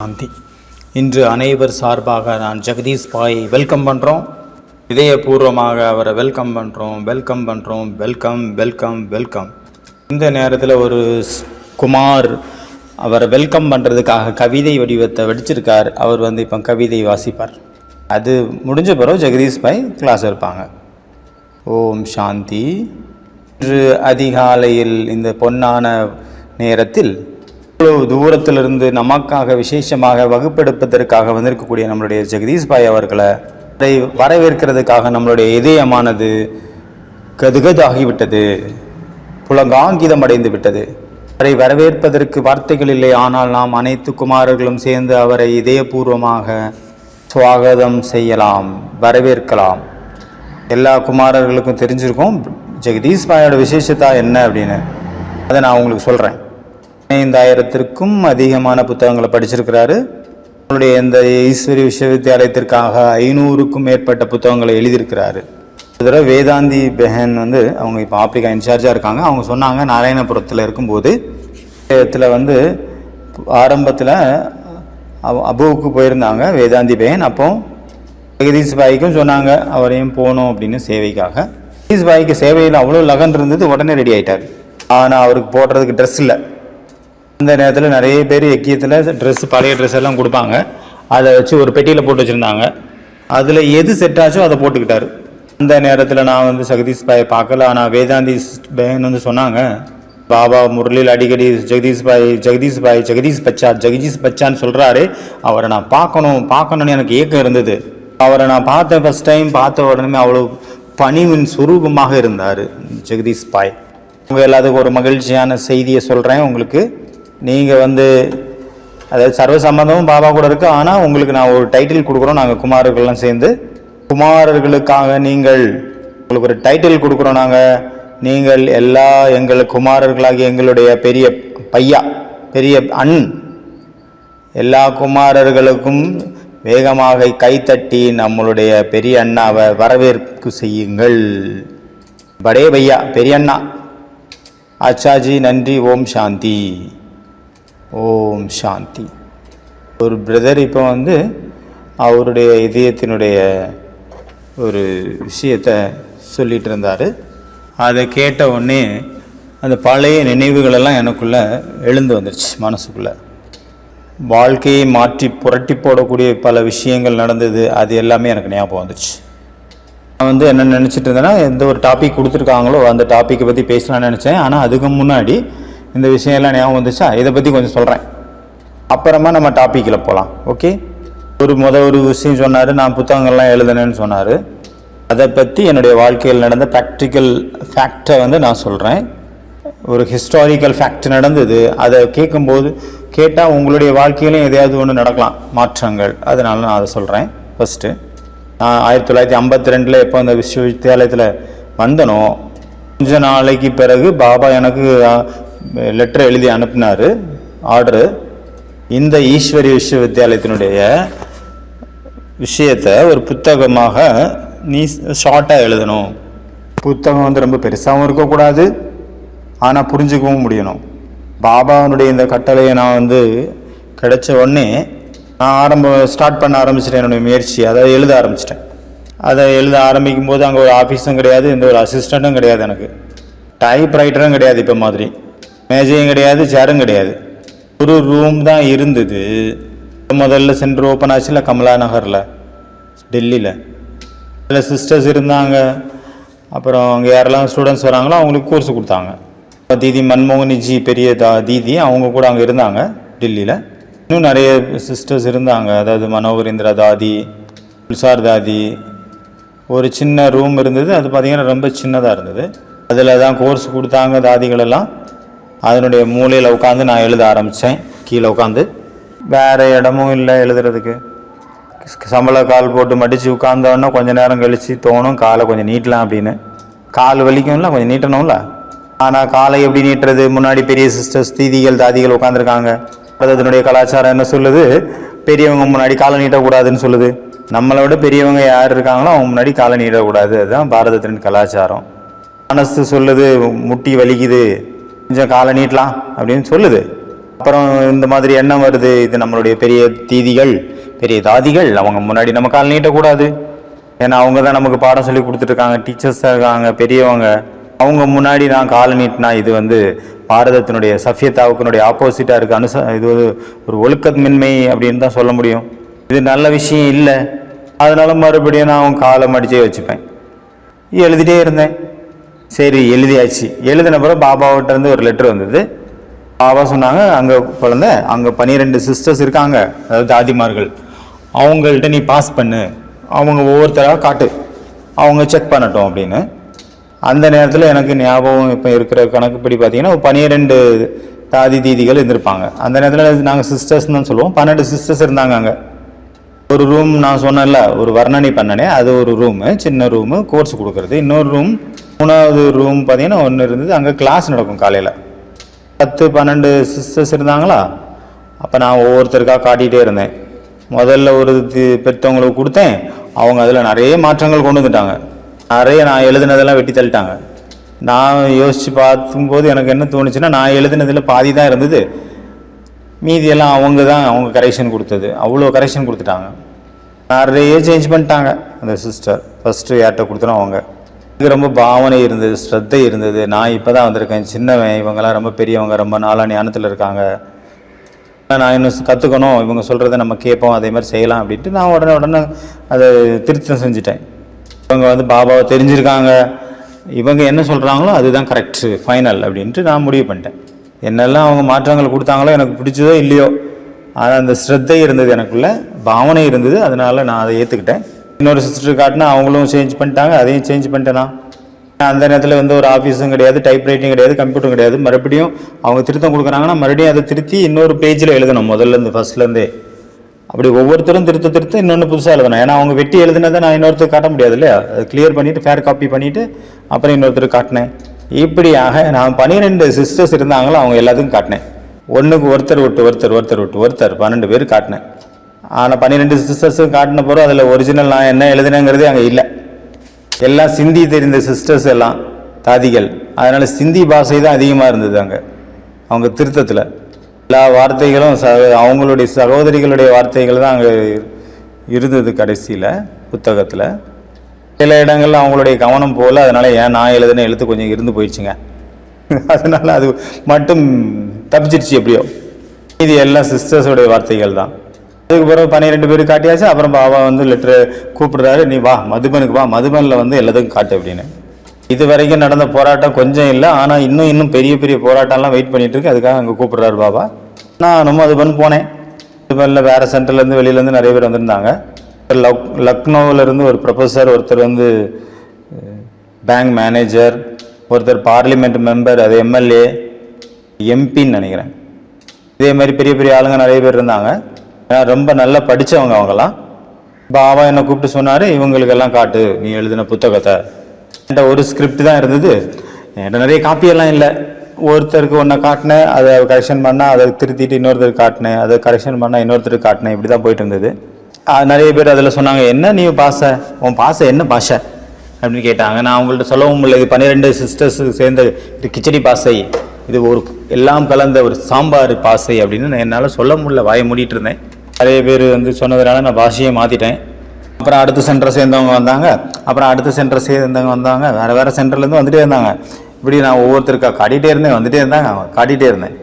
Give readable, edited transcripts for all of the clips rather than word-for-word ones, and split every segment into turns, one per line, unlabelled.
சாந்தி. இன்று அனைவர் சார்பாக நான் ஜெகதீஷ் பாய் வெல்கம் பண்ணுறோம். இதயபூர்வமாக அவரை வெல்கம் பண்ணுறோம். வெல்கம். இந்த நேரத்தில் ஒரு குமார் அவரை வெல்கம் பண்ணுறதுக்காக கவிதை வடிவத்தை வடிச்சிருக்கார். அவர் இப்போ கவிதை வாசிப்பார். அது முடிஞ்ச பிறகு ஜெகதீஷ் பாய் கிளாஸ் இருப்பாங்க. ஓம் சாந்தி. இன்று அதிகாலையில் இந்த பொன்னான நேரத்தில் இவ்வளவு தூரத்திலிருந்து நமக்காக விசேஷமாக வகுப்பெடுப்பதற்காக வந்திருக்கக்கூடிய நம்மளுடைய ஜெகதீஷ் பாய் அவர்களை வரவேற்கிறதுக்காக நம்மளுடைய இதயமானது கதுகதாகிவிட்டது, புலங்காங்கிதம் அடைந்து விட்டது. அவரை வரவேற்பதற்கு வார்த்தைகள் இல்லை. ஆனால் நாம் அனைத்து குமாரர்களும் சேர்ந்து அவரை இதயபூர்வமாக சுவாகதம் செய்யலாம், வரவேற்கலாம். எல்லா குமாரர்களுக்கும் தெரிஞ்சிருக்கும் ஜெகதீஷ் பாயோட விசேஷத்தா என்ன அப்படின்னு. அதை நான் உங்களுக்கு சொல்கிறேன். 5000த்திற்கும் அதிகமான புத்தகங்களை படிச்சிருக்கிறாரு. அவருடைய இந்த ஈஸ்வரி விஸ்வவித்யாலயத்திற்காக 500க்கும் மேற்பட்ட புத்தகங்களை எழுதியிருக்கிறாரு. ஒரு தடவை வேதாந்தி பெஹன் அவங்க இப்போ ஆப்பிரிக்கா இன்சார்ஜாக இருக்காங்க. அவங்க சொன்னாங்க, நாராயணபுரத்தில் இருக்கும்போது ஆரம்பத்தில் அபுவுக்கு போயிருந்தாங்க வேதாந்தி பெஹன். அப்போ ஜெகதீஷ் பாய்க்கும் சொன்னாங்க அவரையும் போகணும் அப்படின்னு சேவைக்காக. ஜெகதீஷ் பாய்க்கு சேவையில் அவ்வளோ லகன் இருந்தது. உடனே ரெடி ஆகிட்டார். ஆனால் அவருக்கு போடுறதுக்கு ட்ரெஸ் இல்லை. அந்த நேரத்தில் நிறைய பேர் எக்கியத்தில் ட்ரெஸ், பழைய ட்ரெஸ் எல்லாம் கொடுப்பாங்க. அதை வச்சு ஒரு பெட்டியில் போட்டு வச்சுருந்தாங்க. அதில் எது செட் ஆச்சோ அதை போட்டுக்கிட்டாரு. அந்த நேரத்தில் நான் ஜெகதீஷ் பாயை பார்க்கல. ஆனால் வேதாந்தி பெஹன் சொன்னாங்க, பாபா முரளியில் அடிக்கடி ஜெகதீஷ் பச்சான்னு சொல்கிறாரு. அவரை நான் பார்க்கணும்னு எனக்கு ஏக்கம் இருந்தது. அவரை நான் ஃபர்ஸ்ட் டைம் பார்த்த உடனே அவ்வளோ பணிவின் சுரூபமாக இருந்தார் ஜெகதீஷ் பாய். உங்கள் எல்லாத்துக்கும் ஒரு மகிழ்ச்சியான செய்தியை சொல்கிறேன் உங்களுக்கு. நீங்கள் அதாவது சர்வ சம்பந்தமும் பாபா கூட இருக்குது. ஆனால் உங்களுக்கு நான் ஒரு டைட்டில் கொடுக்குறோம். நாங்கள் குமாரர்கள்லாம் சேர்ந்து குமாரர்களுக்காக உங்களுக்கு ஒரு டைட்டில் கொடுக்குறோம். நீங்கள் எல்லா எங்கள் குமாரர்களாகிய எங்களுடைய பெரிய பையா, பெரிய எல்லா குமாரர்களுக்கும் வேகமாக கைத்தட்டி நம்மளுடைய பெரிய அண்ணாவை வரவேற்பு செய்யுங்கள். படே பையா, பெரிய அண்ணா. ஆச்சாஜி, நன்றி. ஓம் சாந்தி. ஓம் சாந்தி. ஒரு பிரதர் இப்போ அவருடைய இதயத்தினுடைய ஒரு விஷயத்தை சொல்லிட்டு இருந்தார். அதை கேட்ட உடனே அந்த பழைய நினைவுகளெல்லாம் எனக்குள்ளே எழுந்து வந்துருச்சு மனசுக்குள்ளே. வாழ்க்கையை மாற்றி புரட்டி போடக்கூடிய பல விஷயங்கள் நடந்தது. அது எல்லாமே எனக்கு ஞாபகம் வந்துருச்சு. நான் என்ன நினச்சிட்டு இருந்தேன்னா, எந்த ஒரு டாபிக் கொடுத்துருக்காங்களோ அந்த டாப்பிக்கை பற்றி பேசலாம்னு நினச்சேன். ஆனால் அதுக்கு முன்னாடி இந்த விஷயம்லாம் ஞாபகம் வந்துச்சா, இதை பற்றி கொஞ்சம் சொல்கிறேன். அப்புறமா நம்ம டாப்பிக்கில் போகலாம். ஓகே. ஒரு விஷயம் சொன்னார். நான் புத்தகங்கள்லாம் எழுதுனேன்னு சொன்னார். அதை பற்றி என்னுடைய வாழ்க்கையில் நடந்த ப்ராக்டிக்கல் ஃபேக்டை நான் சொல்கிறேன். ஒரு ஹிஸ்டாரிக்கல் ஃபேக்ட் நடந்தது. அதை கேட்டால் உங்களுடைய வாழ்க்கையிலும் எதையாவது ஒன்று நடக்கலாம், மாற்றங்கள். அதனால நான் அதை சொல்கிறேன். ஃபஸ்ட்டு, நான் 1952 எப்போ அந்த விஸ்வவித்யாலயத்தில் வந்தனோ, கொஞ்ச நாளைக்கு பிறகு பாபா எனக்கு லெட்டர் எழுதி அனுப்பினார், ஆர்டரு. இந்த ஈஸ்வரி விஸ்வவித்யாலயத்தினுடைய விஷயத்தை ஒரு புத்தகமாக நீ ஷார்ட்டாக எழுதணும். புத்தகம் ரொம்ப பெருசாகவும் இருக்கக்கூடாது, ஆனால் புரிஞ்சுக்கவும் முடியணும். பாபாவுடைய இந்த கட்டளையை நான் கிடைச்ச உடனே நான் ஸ்டார்ட் பண்ண ஆரம்பிச்சிட்டேன் என்னுடைய முயற்சி. அதை எழுத ஆரம்பிச்சிட்டேன். அதை எழுத ஆரம்பிக்கும் போது அங்கே ஒரு ஆஃபீஸும் கிடையாது, எந்த ஒரு அசிஸ்டண்ட்டும் கிடையாது, எனக்கு டைப் ரைட்டரும் கிடையாது, இப்போ மாதிரி மேஜையும் கிடையாது, சேரும் கிடையாது. ஒரு ரூம் தான் இருந்தது. முதல்ல சென்டர் ஓப்பன் ஆச்சுல கமலா நகரில், டெல்லியில். அதில் சிஸ்டர்ஸ் இருந்தாங்க. அப்புறம் அங்கே யாரெல்லாம் ஸ்டூடெண்ட்ஸ் வராங்களோ அவங்களுக்கு கோர்ஸ் கொடுத்தாங்க. தீதி மன்மோகனிஜி, பெரிய தீதி, அவங்க கூட அங்கே இருந்தாங்க டெல்லியில். இன்னும் நிறைய சிஸ்டர்ஸ் இருந்தாங்க. அதாவது மனோகரேந்திரா தாதி, புல்சார் தாதி. ஒரு சின்ன ரூம் இருந்தது. அது பார்த்திங்கன்னா ரொம்ப சின்னதாக இருந்தது. அதில் தான் கோர்ஸ் கொடுத்தாங்க தாதிகளெல்லாம். அதனுடைய மூலையில் உட்காந்து நான் எழுத ஆரம்பித்தேன். கீழே உட்காந்து, வேறு இடமும் இல்லை எழுதுறதுக்கு. சம்பள கால் போட்டு மடித்து உட்காந்தோன்னா கொஞ்சம் நேரம் கழித்து தோணும் காலை கொஞ்சம் நீட்டலாம் அப்படின்னு. கால் வலிக்கும்ல, கொஞ்சம் நீட்டணும்ல. ஆனால் காலை எப்படி நீட்டுறது? முன்னாடி பெரிய சிஸ்டர்ஸ், தீதிகள், தாதிகள் உட்காந்துருக்காங்க. அதனுடைய கலாச்சாரம் என்ன சொல்லுது? பெரியவங்க முன்னாடி காலை நீட்டக்கூடாதுன்னு சொல்லுது. நம்மளை விட பெரியவங்க யார் இருக்காங்களோ அவங்க முன்னாடி காலை நீட்டக்கூடாது. அதுதான் பாரதத்தின் கலாச்சாரம். மனசு சொல்லுது, முட்டி வலிக்குது, கொஞ்சம் காலை நீட்டலாம் அப்படின்னு சொல்லுது. அப்புறம் இந்த மாதிரி எண்ணம் வருது, இது நம்மளுடைய பெரிய தீதிகள், பெரிய தாதிகள், அவங்க முன்னாடி நம்ம கால் நீட்டக்கூடாது. ஏன்னா அவங்க தான் நமக்கு பாடம் சொல்லி கொடுத்துட்ருக்காங்க, டீச்சர்ஸாக இருக்காங்க, பெரியவங்க. அவங்க முன்னாடி நான் காலை நீட்டினா இது பாரதத்தினுடைய சஃபியத்தாவுக்குனுடைய ஆப்போசிட்டாக இருக்குது. இது ஒரு ஒழுக்கமின்மை அப்படின்னு தான் சொல்ல முடியும். இது நல்ல விஷயம் இல்லை. அதனால மறுபடியும் நான் அவங்க காலை மடிச்சே வச்சுப்பேன். எழுதிட்டே இருந்தேன். சரி, எழுதியாச்சு. எழுதின பிறகு பாபாவிட்ட இருந்து ஒரு லெட்டர் வந்தது. பாபா சொன்னாங்க, அங்கே குழந்தை, அங்கே 12 சிஸ்டர்ஸ் இருக்காங்க, அதாவது தாதிமார்கள், அவங்கள்ட்ட நீ பாஸ் பண்ணு, அவங்க ஒவ்வொருத்தராக காட்டு, அவங்க செக் பண்ணட்டும் அப்படின்னு. அந்த நேரத்தில் எனக்கு ஞாபகம் இப்போ இருக்கிற கணக்குப்படி பார்த்தீங்கன்னா 12 தாதி தீதிகள் இருந்திருப்பாங்க. அந்த நேரத்தில் நாங்கள் சிஸ்டர்ஸ் தான் சொல்லுவோம். 12 சிஸ்டர்ஸ் இருந்தாங்க. அங்கே ஒரு ரூம் நான் சொன்னேன்ல, ஒரு வர்ணனை பண்ணனே, அது ஒரு ரூமு, சின்ன ரூமு, கோர்ஸ் கொடுக்குறது. இன்னொரு ரூம், 3வது ரூம் பார்த்தீங்கன்னா ஒன்று இருந்தது, அங்கே கிளாஸ் நடக்கும் காலையில். 10-12 சிஸ்டர்ஸ் இருந்தாங்களா. அப்போ நான் ஒவ்வொருத்தருக்காக காட்டிகிட்டே இருந்தேன். முதல்ல ஒரு பெற்றவங்களுக்கு கொடுத்தேன். அவங்க அதில் நிறைய மாற்றங்கள் கொண்டு வந்துட்டாங்க. நிறைய நான் எழுதினதெல்லாம் வெட்டி தள்ளிட்டாங்க. நான் யோசித்து பார்க்கும்போது எனக்கு என்ன தோணுச்சுன்னா, நான் எழுதினதில் பாதி தான் இருந்தது, மீதியெல்லாம் அவங்க கரெக்ஷன் கொடுத்தது. அவ்வளோ கரெக்ஷன் கொடுத்துட்டாங்க. நிறைய சேஞ்ச் பண்ணிட்டாங்க அந்த சிஸ்டர். ஃபஸ்ட்டு யார்கிட்ட கொடுத்தோம் அவங்க. இது ரொம்ப பாவனை இருந்தது, ஸ்ரத்தை இருந்தது. நான் இப்போ தான் வந்திருக்கேன், சின்னவன், இவங்கெல்லாம் ரொம்ப பெரியவங்க, ரொம்ப நாளாக ஞானத்தில் இருக்காங்க, நான் இன்னும் கற்றுக்கணும், இவங்க சொல்கிறத நம்ம கேட்போம், அதே மாதிரி செய்யலாம் அப்படின்ட்டு நான் உடனே அதை திருத்தம் செஞ்சுட்டேன். இவங்க பாபாவை தெரிஞ்சிருக்காங்க, இவங்க என்ன சொல்கிறாங்களோ அதுதான் கரெக்டு, ஃபைனல் அப்படின்ட்டு நான் முடிவு பண்ணிட்டேன். என்னெல்லாம் அவங்க மாற்றங்கள் கொடுத்தாங்களோ, எனக்கு பிடிச்சதோ இல்லையோ, ஆனால் அந்த ஸ்ரத்தை இருந்தது, எனக்குள்ள பாவனை இருந்தது. அதனால நான் அதை ஏற்றுக்கிட்டேன். இன்னொரு சிஸ்டர் காட்டினா அவங்களும் சேஞ்ச் பண்ணிட்டாங்க, அதையும் சேஞ்ச் பண்ணிட்டேன். அந்த நேரத்தில் ஒரு ஆஃபீஸும் கிடையாது, டைப் ரைட்டிங் கிடையாது, கம்ப்யூட்டரும் கிடையாது. மறுபடியும் அவங்க திருத்தம் கொடுக்குறாங்கன்னா மறுபடியும் அதை திருத்தி இன்னொரு பேஜில் எழுதணும், முதல்லேருந்து ஃபர்ஸ்ட்லேருந்தே. அப்படி ஒவ்வொருத்தரும் திருத்த இன்னொன்று புதுசாக எழுதணும். ஏன்னா அவங்க வெட்டி எழுதுனதை நான் இன்னொருத்தர் காட்ட முடியாது இல்லையா. அதை கிளியர் பண்ணிவிட்டு ஃபேர் காப்பி பண்ணிவிட்டு அப்புறம் இன்னொருத்தர் காட்டினேன். இப்படியாக நான் 12 சிஸ்டர்ஸ் இருந்தாங்களோ அவங்க எல்லாத்துக்கும் காட்டினேன். ஒன்றுக்கு ஒருத்தர் விட்டு ஒருத்தர் 12 பேர் காட்டினேன். ஆனால் 12 சிஸ்டர்ஸும் காட்டின பிறகு அதில் ஒரிஜினல் நான் என்ன எழுதினேங்கிறதே அங்கே இல்லை. எல்லாம் சிந்தி தெரிந்த சிஸ்டர்ஸ், எல்லாம் தாதிகள். அதனால் சிந்தி பாஷை தான் அதிகமாக இருந்தது அங்கே. அவங்க திருத்தத்தில் எல்லா வார்த்தைகளும் அவங்களுடைய சகோதரிகளுடைய வார்த்தைகள் தான் அங்கே இருந்தது கடைசியில் புத்தகத்தில். சில இடங்கள்ல அவங்களுடைய கவனம் போல், அதனால் ஏன் நான் எழுதுன எழுத்து கொஞ்சம் இருந்து போயிடுச்சுங்க. அதனால் அது மட்டும் தப்பிச்சிருச்சு எப்படியோ. இது எல்லாம் சிஸ்டர்ஸோடைய வார்த்தைகள் தான். அதுக்கு பிறகு 12 பேர் காட்டியாச்சு. அப்புறம் பாபா லெட்டரு கூப்பிடுறாரு, நீ வா மதுபனுக்கு வா, மதுபனில் எல்லாத்துக்கும் காட்டு அப்படின்னு. இது வரைக்கும் நடந்த போராட்டம் கொஞ்சம் இல்லை, ஆனால் இன்னும் பெரிய பெரிய போராட்டம்லாம் வெயிட் பண்ணிட்டு இருக்கு. அதுக்காக அங்கே கூப்பிடுறாரு பாபா. நானும் மதுபன் போனேன். மதுபனில் வேறு சென்டர்லேருந்து வெளியிலேருந்து நிறைய பேர் வந்திருந்தாங்க. லக்னோவிலேருந்து ஒரு ப்ரொஃபஸர், ஒருத்தர் பேங்க் மேனேஜர், ஒருத்தர் பார்லிமெண்ட் மெம்பர், அது எம்எல்ஏ, எம்பின்னு நினைக்கிறேன். இதே மாதிரி பெரிய பெரிய ஆளுங்க நிறைய பேர் இருந்தாங்க. ரொம்ப நல்லா படித்தவங்க அவங்கெல்லாம். பாபா என்னை கூப்பிட்டு சொன்னார், இவங்களுக்கெல்லாம் காட்டு நீ எழுதின புத்தகத்தை. என்கிட்ட ஒரு ஸ்கிரிப்ட் தான் இருந்தது, என்கிட்ட நிறைய காப்பியெல்லாம் இல்லை. ஒருத்தருக்கு ஒன்றை காட்டினேன், அதை கரெக்ஷன் பண்ணால் அதை திருத்திட்டு இன்னொருத்தருக்கு காட்டினேன், அதை கரெக்ஷன் பண்ணால் இன்னொருத்தருக்கு காட்டினேன். இப்படி தான் போயிட்டு இருந்தது. நிறைய பேர் அதில் சொன்னாங்க, என்ன நீ பாஷை, உன் பாஷை என்ன பாஷை அப்படின்னு கேட்டாங்க. நான் அவங்கள்ட்ட சொல்லவும் இல்லை, இது 12 சிஸ்டர்ஸ் சேர்ந்த இது கிச்சடி பாஷை, இது ஒரு எல்லாம் கலந்த ஒரு சாம்பார் பாஷை அப்படின்னு என்னால் சொல்ல முடியல, வாயை மூடிட்டு இருந்தேன். நிறைய பேர் சொன்னதுனால நான் பாஷையை மாற்றிட்டேன். அப்புறம் அடுத்த சென்டரை சேர்ந்தவங்க வந்தாங்க, அப்புறம் அடுத்த சென்டரை சேர்ந்தவங்க வந்தாங்க, வேறு வேறு சென்டர்லேருந்து வந்துகிட்டே இருந்தாங்க. இப்படி நான் ஒவ்வொருத்தருக்கா காட்டிகிட்டே இருந்தேன், வந்துகிட்டே இருந்தாங்க, காட்டிகிட்டே இருந்தேன்.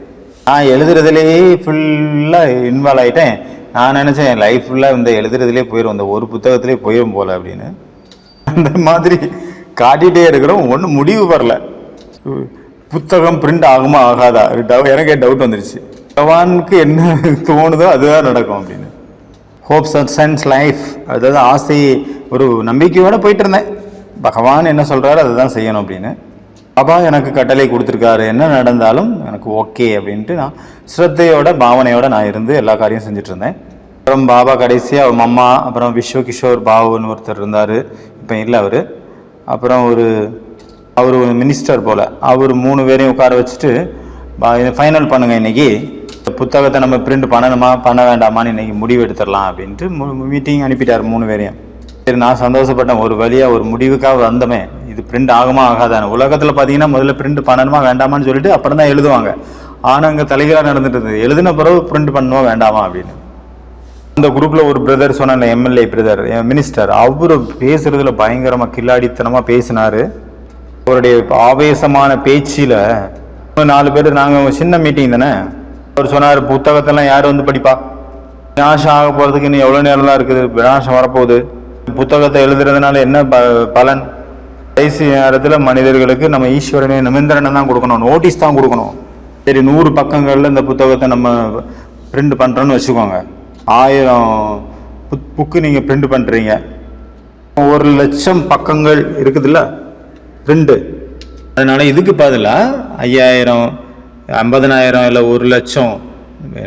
நான் எழுதுறதுலேயே ஃபுல்லாக இன்வால்வ் ஆகிட்டேன். நான் நினச்சேன் என் லைஃப் ஃபுல்லாக இந்த எழுதுறதுலேயே போயிடும், இந்த ஒரு புத்தகத்திலே போயிடும் போல் அப்படின்னு. அந்த மாதிரி காட்டிகிட்டே இருக்கிறோம், ஒன்றும் முடிவு வரல. புத்தகம் பிரிண்ட் ஆகுமா ஆகாதா, எனக்கே டவுட் வந்துடுச்சு. பகவானுக்கு என்ன தோணுதோ அதுதான் நடக்கும் அப்படின்னு. ஹோப்ஸ் அண்ட் சென்ஸ் லைஃப், அதாவது ஆசை, ஒரு நம்பிக்கையோடு போயிட்டு இருந்தேன். பகவான் என்ன சொல்கிறாரு அதுதான் செய்யணும் அப்படின்னு. பாபா எனக்கு கட்டளை கொடுத்துருக்காரு, என்ன நடந்தாலும் எனக்கு ஓகே அப்படின்ட்டு நான் ஸ்ரத்தையோட பாவனையோடு நான் இருந்து எல்லா காரியம் செஞ்சுட்டு இருந்தேன். அப்புறம் பாபா கடைசியாக அவங்க அம்மா, அப்புறம் விஸ்வகிஷோர் பாபுன்னு ஒருத்தர் இருந்தார், இப்போ இல்லை அவர். அப்புறம் அவர் ஒரு மினிஸ்டர் போல், அவர் 3 பேரையும் உட்கார வச்சுட்டு ஃபைனல் பண்ணுங்கள், இன்றைக்கி புத்தகத்தை நம்ம பிரிண்ட் பண்ணணுமா பண்ண வேண்டாமான்னு இன்றைக்கி முடிவு எடுத்துடலாம் அப்படின்ட்டு மீட்டிங் அனுப்பிட்டார் 3 பேரையும். சரி, நான் சந்தோஷப்பட்டேன், ஒரு வழியாக ஒரு முடிவுக்காக வந்தமே. இது பிரிண்ட் ஆகுமா ஆகாதானே. உலகத்தில் பார்த்தீங்கன்னா முதல்ல பிரிண்ட் பண்ணணுமா வேண்டாமான்னு சொல்லிட்டு அப்புறம் தான் எழுதுவாங்க. ஆனால் அங்கே தலைகளாக நடந்துட்டு இருந்தது. எழுதின பிறகு பிரிண்ட் பண்ணுவோம் வேண்டாமா அப்படின்னு. அந்த குரூப்பில் ஒரு பிரதர் சொன்ன எம்எல்ஏ பிரதர் மினிஸ்டர், அவர் பேசுறதுல பயங்கரமாக கில்லாடித்தனமாக பேசினார். அவருடைய ஆவேசமான பேச்சில் 4 பேர், நாங்கள் சின்ன மீட்டிங் தானே, அவர் சொன்னார் புத்தகத்தெல்லாம் யார் வந்து படிப்பா, விநாசம் ஆக போகிறதுக்கு இன்னும் எவ்வளோ நேரம் தான் இருக்குது, விநாசம் வரப்போகுது, புத்தகத்தை எழுதுறதுனால என்ன பலன், கடைசி நேரத்தில் மனிதர்களுக்கு நம்ம ஈஸ்வரனை நிமிந்திரனை தான் கொடுக்கணும், நோட்டீஸ் தான் கொடுக்கணும். சரி 100 பக்கங்களில் இந்த புத்தகத்தை நம்ம பிரிண்ட் பண்ணுறோன்னு வச்சுக்கோங்க, 1000 புக்கு நீங்கள் பிரிண்ட் பண்ணுறீங்க, 1,00,000 பக்கங்கள் இருக்குதுல்ல பிரிண்ட். அதனால இதுக்கு பதிலாக 5000 50,000 இல்லை 1,00,000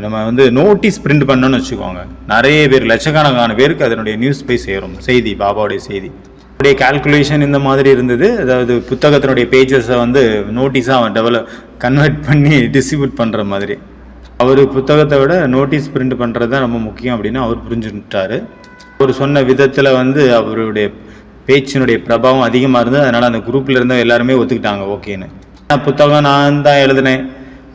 நம்ம வந்து நோட்டீஸ் பிரிண்ட் பண்ணணும்னு வச்சுக்கோங்க. நிறைய பேர், லட்சக்கணக்கான பேருக்கு அதனுடைய நியூஸ் போய் சேரும், செய்தி, பாபாவுடைய செய்தி. அவருடைய கால்குலேஷன் இந்த மாதிரி இருந்தது. அதாவது புத்தகத்தினுடைய பேஜஸை வந்து நோட்டீஸாக அவன் கன்வெர்ட் பண்ணி டிஸ்ட்ரிபியூட் பண்ணுற மாதிரி. அவர் புத்தகத்தை விட நோட்டீஸ் பிரிண்ட் பண்ணுறது தான் ரொம்ப முக்கியம் அப்படின்னு அவர் புரிஞ்சுட்டாரு. அவர் சொன்ன விதத்தில் வந்து அவருடைய பேச்சினுடைய பிரபாவம் அதிகமாக இருந்தது. அதனால் அந்த குரூப்பில் இருந்த எல்லாருமே ஒத்துக்கிட்டாங்க ஓகேன்னு. புத்தகம் நான் தான் எழுதினேன்,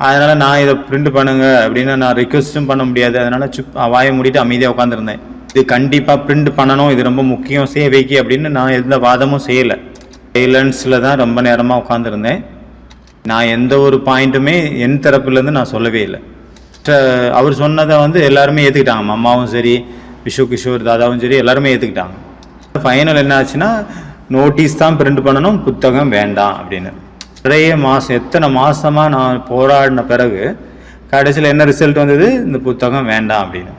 அதனால் நான் இதை பிரிண்ட் பண்ணுங்க அப்படின்னு நான் ரிக்வெஸ்ட்டும் பண்ண முடியாது. அதனால் வாயை மூடிட்டு அமைதியாக உட்காந்துருந்தேன். இது கண்டிப்பாக பிரிண்ட் பண்ணணும், இது ரொம்ப முக்கியம் சேவைக்கு அப்படின்னு நான் எந்த வாதமும் செய்யலை. சைலன்ஸில் தான் ரொம்ப நேரமாக உட்காந்துருந்தேன். நான் எந்த ஒரு பாயிண்ட்டுமே என் தரப்புலேருந்து நான் சொல்லவே இல்லை. அவர் சொன்னதை வந்து எல்லாருமே ஏற்றுக்கிட்டாங்க. அம்மாவும் சரி, கிஷோர் தாதாவும் சரி, எல்லாருமே ஏற்றுக்கிட்டாங்க. ஃபைனல் என்ன ஆச்சுன்னா, நோட்டீஸ் தான் பிரிண்ட் பண்ணணும், புத்தகம் வேண்டாம் அப்படின்னு. நிறைய மாதம், எத்தனை மாதமாக நான் போராடின பிறகு கடைசியில் என்ன ரிசல்ட் வந்தது, இந்த புத்தகம் வேண்டாம் அப்படின்னு.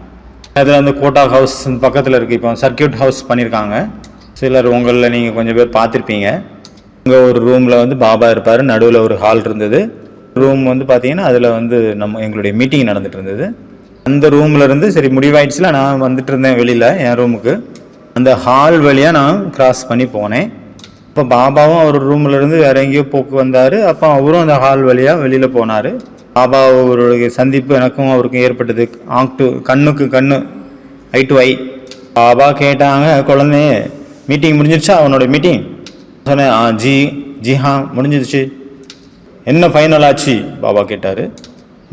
அதில் அந்த கோட்டா ஹவுஸ் பக்கத்தில் இருக்குது, இப்போ சர்க்கியூட் ஹவுஸ் பண்ணியிருக்காங்க. சிலர் உங்களில் நீங்கள் கொஞ்சம் பேர் பார்த்துருப்பீங்க. இங்கே ஒரு ரூமில் வந்து பாபா இருப்பார், நடுவில் ஒரு ஹால் இருந்தது. ரூம் வந்து பார்த்தீங்கன்னா அதில் வந்து எங்களுடைய மீட்டிங் நடந்துட்டு இருந்தது. அந்த ரூமில் இருந்து சரி முடிவாயிடுச்சுல, நான் வந்துட்டு இருந்தேன் வெளியில் என் ரூமுக்கு. அந்த ஹால் வழியாக நான் கிராஸ் பண்ணி போனேன். இப்போ பாபாவும் அவர் ரூமில் இருந்து வேற எங்கேயோ போக்கு வந்தார். அப்போ அவரும் அந்த ஹால் வழியாக வெளியில் போனார். பாபா அவருடைய சந்திப்பு எனக்கும் அவருக்கும் ஏற்பட்டது. கண்ணுக்கு கண்ணு, ஐ டு ஐ. பாபா கேட்டாங்க, குழந்தைய மீட்டிங் முடிஞ்சிருச்சா அவனோட மீட்டிங்? சொன்னேன் ஜி முடிஞ்சிருச்சு. என்ன ஃபைனல் ஆச்சு பாபா கேட்டார்.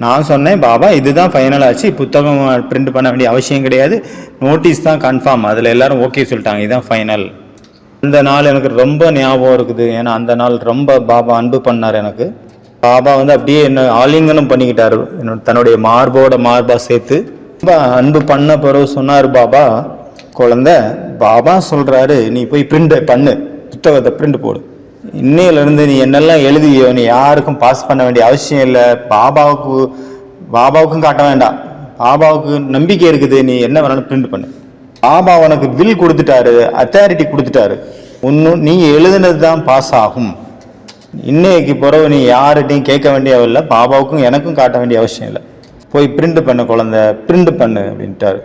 நான் சொன்னேன், பாபா இதுதான் ஃபைனல் ஆச்சு, புத்தகம் பிரிண்ட் பண்ண வேண்டிய அவசியம் கிடையாது, நோட்டீஸ் தான் கன்ஃபார்ம், அதில் எல்லாரும் ஓகே சொல்லிட்டாங்க, இதுதான் ஃபைனல். அந்த நாள் எனக்கு ரொம்ப ஞாபகம் இருக்குது. ஏன்னா அந்த நாள் ரொம்ப பாபா அன்பு பண்ணார் எனக்கு. பாபா வந்து அப்படியே என்ன ஆலிங்கனம் பண்ணிக்கிட்டாரு, தன்னுடைய மார்பா சேர்த்து ரொம்ப அன்பு பண்ண பிறகு சொன்னார், பாபா குழந்தை, பாபா சொல்கிறாரு நீ போய் பிரிண்ட் பண்ணு, புத்தகத்தை பிரிண்ட் போடு, இன்னையிலேருந்து நீ என்னெல்லாம் எழுதியோ நீ யாருக்கும் பாஸ் பண்ண வேண்டிய அவசியம் இல்லை, பாபாவுக்கும் காட்ட வேண்டாம், பாபாவுக்கு நம்பிக்கை இருக்குது, நீ என்ன வேணாலும் பிரிண்ட் பண்ணு. பாபா உனக்கு வில் கொடுத்துட்டாரு, அத்தாரிட்டி கொடுத்துட்டாரு, நீ எழுதுனது தான் பாஸ் ஆகும். இன்னைக்கு பிறகு நீ யார்கிட்டையும் கேட்க வேண்டியவில்லை, பாபாவுக்கும் எனக்கும் காட்ட வேண்டிய அவசியம் இல்லை, போய் பிரிண்ட் பண்ணு குழந்தை, பிரிண்ட் பண்ணு அப்படின்ட்டாரு.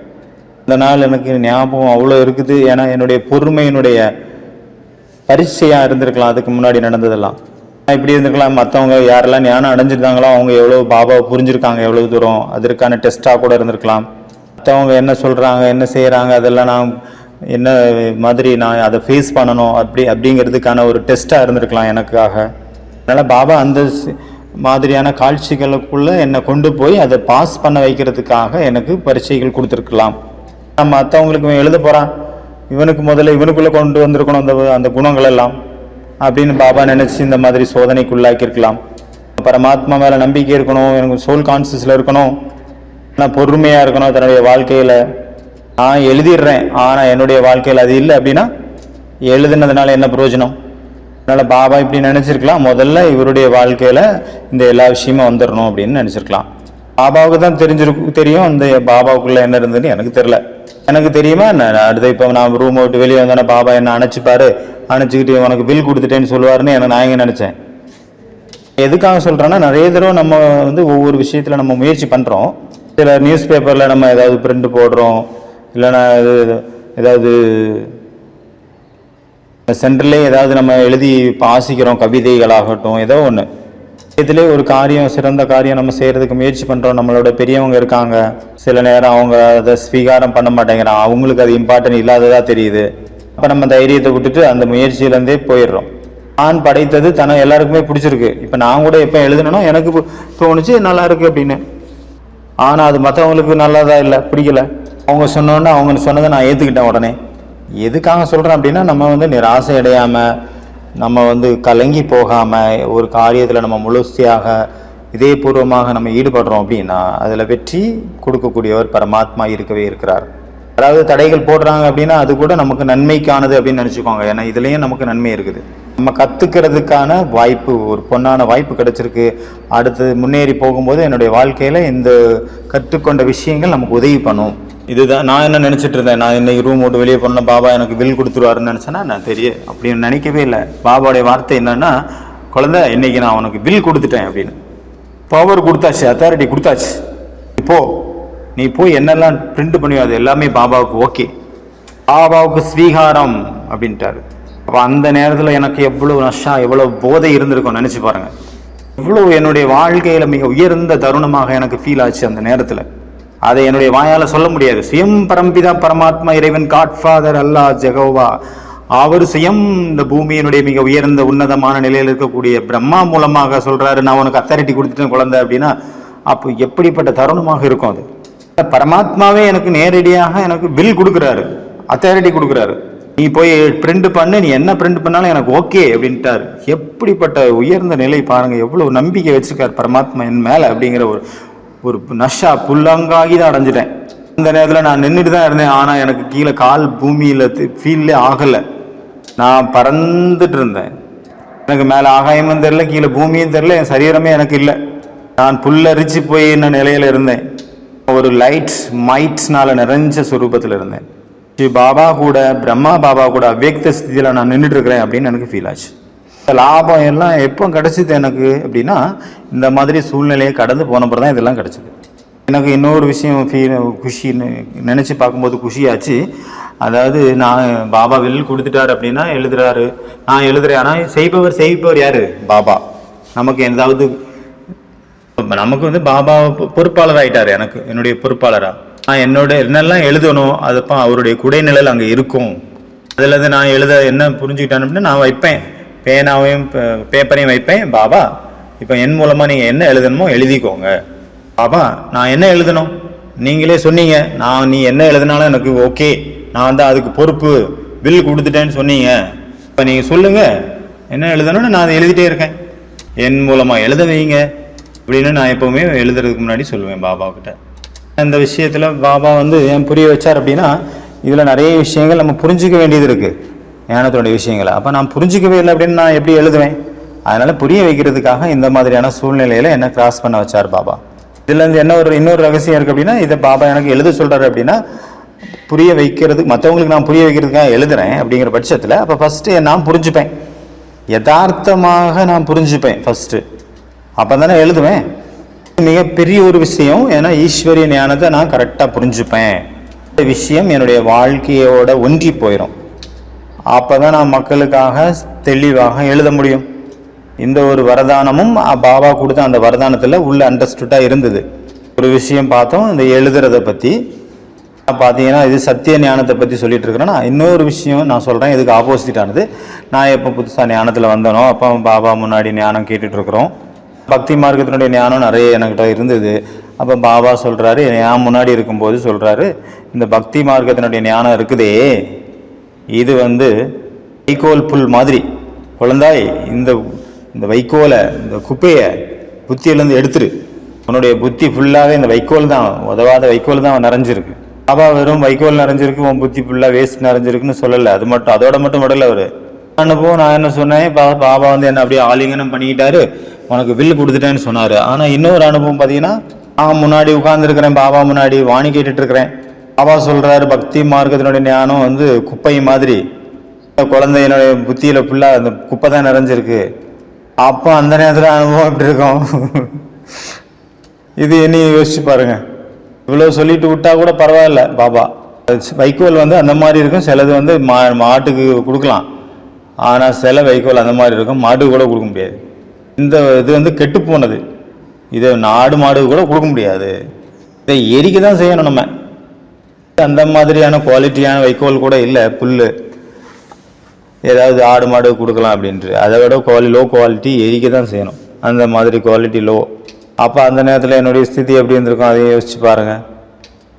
இந்த நாள் எனக்கு ஞாபகம் அவ்வளோ இருக்குது. ஏன்னா என்னுடைய பொறுமையினுடைய பரீட்சையாக இருந்திருக்கலாம். அதுக்கு முன்னாடி நடந்ததெல்லாம் இப்படி இருந்திருக்கலாம். மற்றவங்க யாரெல்லாம் ஞானம் அடைஞ்சிருந்தாங்களோ அவங்க எவ்வளோ பாபாவை புரிஞ்சிருக்காங்க, எவ்வளோ தூரம், அதற்கான டெஸ்ட்டாக கூட இருந்திருக்கலாம். மற்றவங்க என்ன சொல்கிறாங்க, என்ன செய்கிறாங்க, அதெல்லாம் நான் என்ன மாதிரி நான் அதை ஃபேஸ் பண்ணணும் அப்படிங்கிறதுக்கான ஒரு டெஸ்ட்டாக இருந்திருக்கலாம் எனக்காக. அதனால் பாபா அந்த மாதிரியான காட்சிகளுக்குள்ளே என்னை கொண்டு போய் அதை பாஸ் பண்ண வைக்கிறதுக்காக எனக்கு பரீட்சைகள் கொடுத்துருக்கலாம். நம்ம மற்றவங்களுக்கு எழுத போகிறான், இவனுக்கு முதல்ல இவனுக்குள்ளே கொண்டு வந்திருக்கணும் அந்த குணங்கள் எல்லாம் அப்படின்னு பாபா நினச்சி இந்த மாதிரி சோதனைக்குள்ளாக்கியிருக்கலாம். பரமாத்மா மேலே நம்பிக்கை இருக்கணும், எனக்கு சோல் கான்சியஸில் இருக்கணும், நான் பொறுமையாக இருக்கணும். தன்னுடைய வாழ்க்கையில் நான் எழுதிடுறேன், ஆனால் என்னுடைய வாழ்க்கையில் அது இல்லை அப்படின்னா எழுதுனதுனால என்ன பிரயோஜனம்? அதனால் பாபா இப்படி நினச்சிருக்கலாம், முதல்ல இவருடைய வாழ்க்கையில் இந்த எல்லா விஷயமும் வந்துடணும் அப்படின்னு நினச்சிருக்கலாம். பாபாவுக்கு தான் தெரியும் அந்த பாபாவுக்குள்ளே என்ன இருந்ததுன்னு எனக்கு தெரியல. எனக்கு தெரியுமா என்ன, அடுத்த இப்போ நான் ரூம் விட்டு வெளியே வந்தோன்னே பாபா என்ன அணைச்சிப்பாரு, அணைச்சிக்கிட்டு உனக்கு பில் கொடுத்துட்டேன்னு சொல்லுவாருன்னு நான் எங்கே நினச்சேன். எதுக்காக சொல்கிறேன்னா, நிறைய தடவை நம்ம வந்து ஒவ்வொரு விஷயத்தில் நம்ம முயற்சி பண்ணுறோம். சில நியூஸ் பேப்பரில் நம்ம ஏதாவது பிரிண்ட் போடுறோம், இல்லைன்னா ஏதாவது சென்டர்லேயே ஏதாவது நம்ம எழுதி வாசிக்கிறோம், கவிதைகளாகட்டும், ஏதோ ஒன்று. இதிலே ஒரு காரியம், சிறந்த காரியம் நம்ம செய்கிறதுக்கு முயற்சி பண்ணுறோம். நம்மளோட பெரியவங்க இருக்காங்க, சில நேரம் அவங்க அதை ஸ்வீகாரம் பண்ண மாட்டேங்கிறான், அவங்களுக்கு அது இம்பார்ட்டன்ட் இல்லாததாக தெரியுது. அப்போ நம்ம தைரியத்தை விட்டுட்டு அந்த முயற்சியிலேருந்தே போயிடுறோம். நான் படைத்தது எல்லாருக்குமே பிடிச்சிருக்கு. இப்போ நான் கூட எப்போ எழுதணும் எனக்கு தோணுச்சு நல்லா இருக்கு அப்படின்னு. ஆனால் அது மற்றவங்களுக்கு நல்லதா இல்லை, பிடிக்கல. அவங்க சொன்னோன்னே அவங்க சொன்னதை நான் ஏற்றுக்கிட்டேன் உடனே. எதுக்காக சொல்கிறேன் அப்படின்னா, நம்ம நிராசை அடையாமல், நம்ம கலங்கி போகாமல், ஒரு காரியத்தில் நம்ம முழுமையாக இதயபூர்வமாக நம்ம ஈடுபடுறோம் அப்படின்னா அதில் வெற்றி கொடுக்கக்கூடியவர் பரமாத்மா இருக்கவே இருக்கிறார். அதாவது தடைகள் போடுறாங்க அப்படின்னா அது கூட நமக்கு நன்மைக்கானது அப்படின்னு நினச்சிக்கோங்க. ஏன்னா இதுலேயும் நமக்கு நன்மை இருக்குது. நம்ம கற்றுக்கிறதுக்கான வாய்ப்பு, ஒரு பொன்னான வாய்ப்பு கிடைச்சிருக்கு. அடுத்து முன்னேறி போகும்போது என்னுடைய வாழ்க்கையில் இந்த கற்றுக்கொண்ட விஷயங்கள் நமக்கு உதவி பண்ணும். இதுதான் நான் என்ன நினச்சிட்டு இருந்தேன். நான் இன்னைக்கு ரூம் விட்டு வெளியே போனேன், பாபா எனக்கு வில் கொடுத்துருவாருன்னு நினச்சேன்னா நான் அப்படின்னு நினைக்கவே இல்லை. பாபாவுடைய வார்த்தை என்னன்னா, குழந்தை இன்னைக்கு நான் உனக்கு வில் கொடுத்துட்டேன் அப்படின்னு. பவர் கொடுத்தாச்சு, அத்தாரிட்டி கொடுத்தாச்சு. இப்போ நீ போய் என்னெல்லாம் பிரிண்ட் பண்ணியோ அது எல்லாமே பாபாவுக்கு ஓகே, பாபாவுக்கு ஸ்வீகாரம் அப்படின்ட்டாரு. அப்போ அந்த நேரத்தில் எனக்கு எவ்வளோ நஷா, எவ்வளோ போதை இருந்திருக்கும் நினச்சி பாருங்கள். எவ்வளோ என்னுடைய வாழ்க்கையில் மிக உயர்ந்த தருணமாக எனக்கு ஃபீல் ஆச்சு அந்த நேரத்தில். அதை என்னுடைய வாயால் சொல்ல முடியாது. சுயம் பரம்பிதா பரமாத்மா இறைவன், காட்ஃபாதர் அல்லாஹ் ஜெகோவா, அவர் சுயம் இந்த பூமியினுடைய மிக உயர்ந்த உன்னதமான நிலையில் இருக்கக்கூடிய பிரம்மா மூலமாக சொல்றாரு, நான் உனக்கு அத்தாரிட்டி கொடுத்துட்டேன் குழந்தை அப்படின்னா அப்போ எப்படிப்பட்ட தருணமாக இருக்கும் அது. பரமாத்மாவே எனக்கு நேரடியாக எனக்கு பில் கொடுக்குறாரு, அத்தாரிட்டி கொடுக்குறாரு. நீ போய் பிரிண்ட் பண்ணு, நீ என்ன பிரிண்ட் பண்ணாலும் எனக்கு ஓகே அப்படின்ட்டாரு. எப்படிப்பட்ட உயர்ந்த நிலை பாருங்க, எவ்வளவு நம்பிக்கை வச்சிருக்காரு பரமாத்மா என் மேல அப்படிங்கிற ஒரு நஷா புல்லங்காகி தான் அடைஞ்சிட்டேன். அந்த நேரத்தில் நான் நின்றுட்டு தான் இருந்தேன். ஆனால் எனக்கு கீழே கால் பூமியில் ஃபீல்லே ஆகலை. நான் பறந்துட்டு இருந்தேன். எனக்கு மேலே ஆகாயமும் தெரில, கீழே பூமியும் தெரில, என் சரீரமே எனக்கு இல்லை. நான் புல்லரிச்சு போய் என்ன நிலையில் இருந்தேன். ஒரு லைட்ஸ் மைட்ஸ்னால நிறைஞ்ச சுரூபத்தில் இருந்தேன். பாபா கூட, பிரம்மா பாபா கூட அவ்வியக்த ஸ்திதியில் நான் நின்றுட்டு இருக்கிறேன் அப்படின்னு எனக்கு ஃபீல் ஆச்சு. லாபம் எல்லாம் எப்போ கிடைச்சிது எனக்கு அப்படின்னா, இந்த மாதிரி சூழ்நிலையை கடந்து போனப்பறம் தான் இதெல்லாம் கிடைச்சிது. எனக்கு இன்னொரு விஷயம் குஷின்னு நினச்சி பார்க்கும்போது குஷியாச்சு. அதாவது நான் பாபா வில் கொடுத்துட்டாரு அப்படின்னா எழுதுறாரு, நான் எழுதுறேன். ஆனால் செய்பவர் யாரு? பாபா. நமக்கு ஏதாவது நமக்கு பாபா பொறுப்பாளர் ஆயிட்டாரு. எனக்கு என்னுடைய பொறுப்பாளரா நான் என்னெல்லாம் எழுதணும் அதப்போ அவருடைய குடைநிழல் அங்கே இருக்கும். அதில் நான் எழுத என்ன புரிஞ்சுக்கிட்டேன் அப்படின்னா, நான் வைப்பேன் பேனாவையும் பேப்பரையும் வைப்பேன். பாபா இப்போ என் மூலமாக நீங்கள் என்ன எழுதணுமோ எழுதிக்கோங்க. பாபா நான் என்ன எழுதணும் நீங்களே சொன்னீங்க, நீ என்ன எழுதினாலும் எனக்கு ஓகே, நான் அதுக்கு பொறுப்பு, பில் கொடுத்துட்டேன்னு சொன்னீங்க. இப்போ நீங்கள் சொல்லுங்கள் என்ன எழுதணும்னு நான் அதை எழுதிட்டே இருக்கேன். என் மூலமாக எழுத வைங்க அப்படின்னு நான் எப்போவுமே எழுதுறதுக்கு முன்னாடி சொல்லுவேன் பாபாக்கிட்ட. இந்த விஷயத்தில் பாபா ஏன் புரிய வச்சார் அப்படின்னா, இதில் நிறைய விஷயங்கள் நம்ம புரிஞ்சிக்க வேண்டியது இருக்குது, ஞானத்தோடைய விஷயங்களை. அப்போ நான் புரிஞ்சிக்கவே இல்லை அப்படின்னு நான் எப்படி எழுதுவேன்? அதனால் புரிய வைக்கிறதுக்காக இந்த மாதிரியான சூழ்நிலையில் என்ன கிராஸ் பண்ண வச்சார் பாபா. இதுலேருந்து இன்னொரு ரகசியம் இருக்குது அப்படின்னா, இதை பாபா எனக்கு எழுத சொல்கிறாரு அப்படின்னா புரிய வைக்கிறதுக்கு, மற்றவங்களுக்கு நான் புரிய வைக்கிறதுக்காக எழுதுறேன் அப்படிங்கிற பட்சத்தில் அப்போ ஃபஸ்ட்டு நான் புரிஞ்சுப்பேன், யதார்த்தமாக நான் புரிஞ்சுப்பேன் ஃபஸ்ட்டு, அப்போ தானே எழுதுவேன். மிகப்பெரிய ஒரு விஷயம். ஏன்னா ஈஸ்வரிய ஞானத்தை நான் கரெக்டாக புரிஞ்சுப்பேன். இந்த விஷயம் என்னுடைய வாழ்க்கையோட ஒன்றி போயிடும். அப்போ தான் நான் மக்களுக்காக தெளிவாக எழுத முடியும். இந்த ஒரு வரதானமும் பாபா கொடுத்த அந்த வரதானத்தில் உள்ள அண்டர்ஸ்டுட்டாக இருந்தது. ஒரு விஷயம் பார்த்தோம், இந்த எழுதுறதை பற்றி பார்த்தீங்கன்னா, இது சத்திய ஞானத்தை பற்றி சொல்லிட்டு இருக்கிறேன்னா, இன்னொரு விஷயம் நான் சொல்கிறேன், இதுக்கு ஆப்போசிட்டானது. நான் எப்போ புதுசாக ஞானத்தில் வந்தனோ அப்போ பாபா முன்னாடி ஞானம் கேட்டுட்ருக்குறோம். பக்தி மார்க்கத்தினுடைய ஞானம் நிறைய என்கிட்ட இருந்தது. அப்போ பாபா சொல்கிறாரு, நான் முன்னாடி இருக்கும்போது சொல்கிறாரு, இந்த பக்தி மார்க்கத்தினுடைய ஞானம் இருக்குதே, இது வைக்கோல் புல் மாதிரி. குழந்தாய், இந்த வைக்கோலை, இந்த குப்பையை புத்தியிலேருந்து எடுத்துரு. உன்னுடைய புத்தி ஃபுல்லாகவே இந்த வைக்கோல் தான், உதவாத வைக்கோல் தான் நிறைஞ்சிருக்கு. பாபா வெறும் வைக்கோல் நிறைஞ்சிருக்கு, உன் புத்தி ஃபுல்லாக வேஸ்ட் நிறைஞ்சிருக்குன்னு சொல்லலை. அதோட மட்டும் விடலை அவர். அனுபவம் நான் என்ன சொன்னேன், பாபா என்ன அப்படியே ஆலிங்கனம் பண்ணிக்கிட்டாரு, உனக்கு வில் கொடுத்துட்டேன்னு சொன்னார். ஆனால் இன்னொரு அனுபவம் பார்த்தீங்கன்னா, நான் முன்னாடி உட்கார்ந்துருக்கிறேன், பாபா முன்னாடி வாணி கேட்டுட்டு இருக்கிறேன். பாபா சொல்கிறாரு, பக்தி மார்க்கத்தினுடைய ஞானம் குப்பை மாதிரி, குழந்தையினுடைய புத்தியில் ஃபுல்லாக அந்த குப்பை தான் நிறைஞ்சிருக்கு. அப்போ அந்த நேரத்தில் அனுபவம் எப்படி இருக்கும்? இது என்ன யோசிச்சு பாருங்க. இவ்வளோ சொல்லிட்டு விட்டா கூட பரவாயில்ல. பாபா வைக்கோல் அந்த மாதிரி இருக்கும், சிலது மாட்டுக்கு கொடுக்கலாம். ஆனால் சில வைக்கோல் அந்த மாதிரி இருக்கும், மாட்டுக்கு கூட கொடுக்க முடியாது. இந்த இது கெட்டு போனது, இதை நாடு மாடு கூட கொடுக்க முடியாது. இதை எரிக்க தான் செய்யணும் நம்ம. அந்த மாதிரியான குவாலிட்டியான வைக்கோல் கூட இல்லை புல். ஏதாவது ஆடு மாடு கொடுக்கலாம் அப்படின்ட்டு, அதை விட லோ குவாலிட்டி எரிக்க தான் செய்யணும், அந்த மாதிரி குவாலிட்டி லோ. அப்போ அந்த நேரத்தில் என்னுடைய ஸ்திதி எப்படி இருந்திருக்கும் அதையும் யோசிச்சு பாருங்கள்.